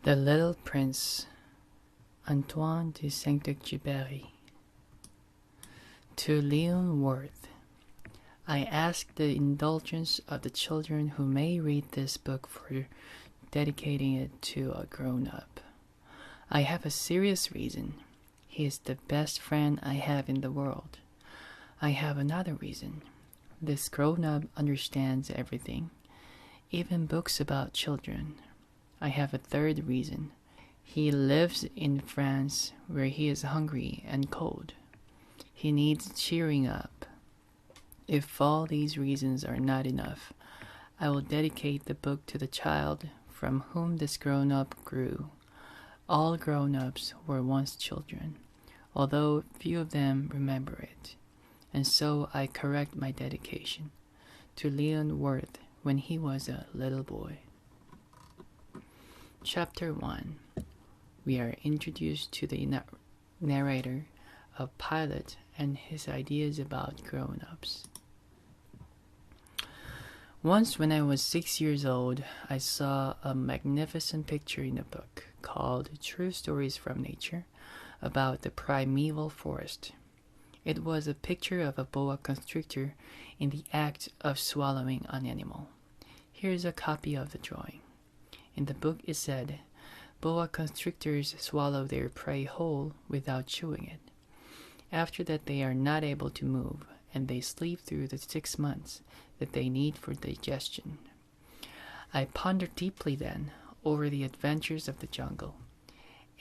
The Little Prince, Antoine de Saint-Exupéry. To Leon Worth. I ask the indulgence of the children who may read this book for dedicating it to a grown-up. I have a serious reason. He is the best friend I have in the world. I have another reason. This grown-up understands everything, even books about children. I have a third reason. He lives in France where he is hungry and cold. He needs cheering up. If all these reasons are not enough, I will dedicate the book to the child from whom this grown-up grew. All grown-ups were once children, although few of them remember it. And so I correct my dedication to Leon Worth when he was a little boy. Chapter 1. We are introduced to the narrator of Pilot and his ideas about grown-ups. Once when I was 6 years old, I saw a magnificent picture in a book called True Stories from Nature about the primeval forest. It was a picture of a boa constrictor in the act of swallowing an animal. Here's a copy of the drawing. In the book it said, boa constrictors swallow their prey whole without chewing it. After that they are not able to move, and they sleep through the 6 months that they need for digestion. I pondered deeply then over the adventures of the jungle,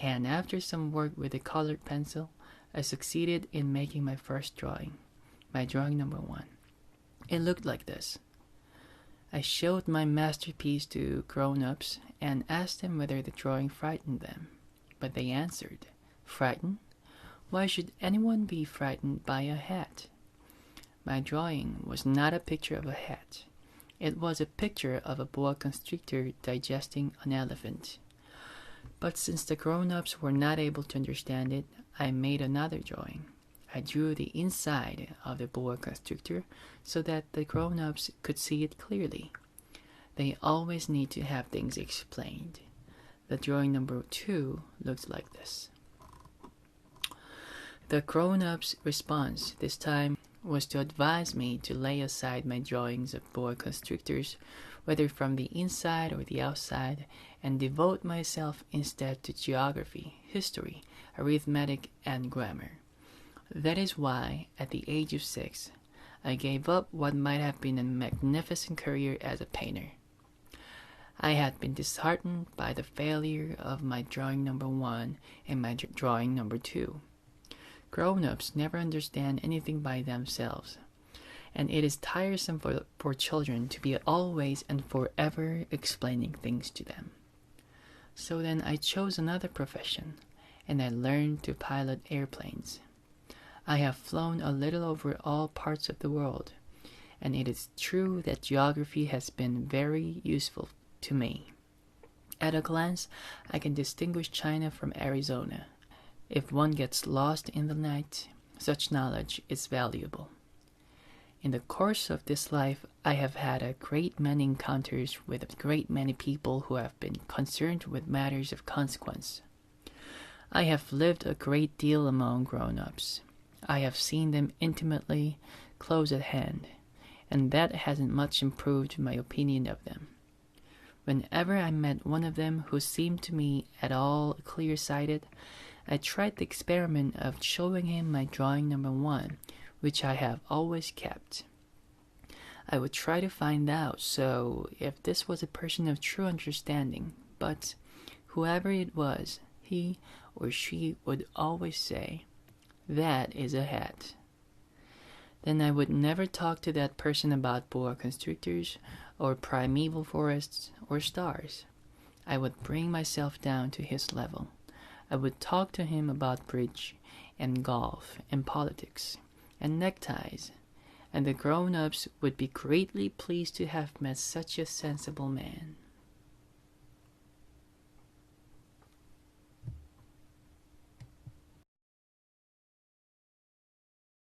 and after some work with a colored pencil, I succeeded in making my first drawing, my drawing number 1. It looked like this. I showed my masterpiece to grown-ups and asked them whether the drawing frightened them. But they answered, "Frightened? Why should anyone be frightened by a hat?" My drawing was not a picture of a hat. It was a picture of a boa constrictor digesting an elephant. But since the grown-ups were not able to understand it, I made another drawing. I drew the inside of the boa constrictor so that the grown-ups could see it clearly. They always need to have things explained. The drawing number 2 looks like this. The grown-ups' response this time was to advise me to lay aside my drawings of boa constrictors, whether from the inside or the outside, and devote myself instead to geography, history, arithmetic, and grammar. That is why, at the age of 6, I gave up what might have been a magnificent career as a painter. I had been disheartened by the failure of my drawing number 1 and my drawing number 2. Grown-ups never understand anything by themselves, and it is tiresome for children to be always and forever explaining things to them. So then I chose another profession, and I learned to pilot airplanes. I have flown a little over all parts of the world, and it is true that geography has been very useful to me. At a glance, I can distinguish China from Arizona. If one gets lost in the night, such knowledge is valuable. In the course of this life, I have had a great many encounters with a great many people who have been concerned with matters of consequence. I have lived a great deal among grown-ups. I have seen them intimately, close at hand, and that hasn't much improved my opinion of them. Whenever I met one of them who seemed to me at all clear-sighted, I tried the experiment of showing him my drawing number 1, which I have always kept. I would try to find out if this was a person of true understanding, but whoever it was, he or she would always say, "That is a hat." Then I would never talk to that person about boa constrictors or primeval forests or stars. I would bring myself down to his level. I would talk to him about bridge and golf and politics and neckties, and the grown-ups would be greatly pleased to have met such a sensible man.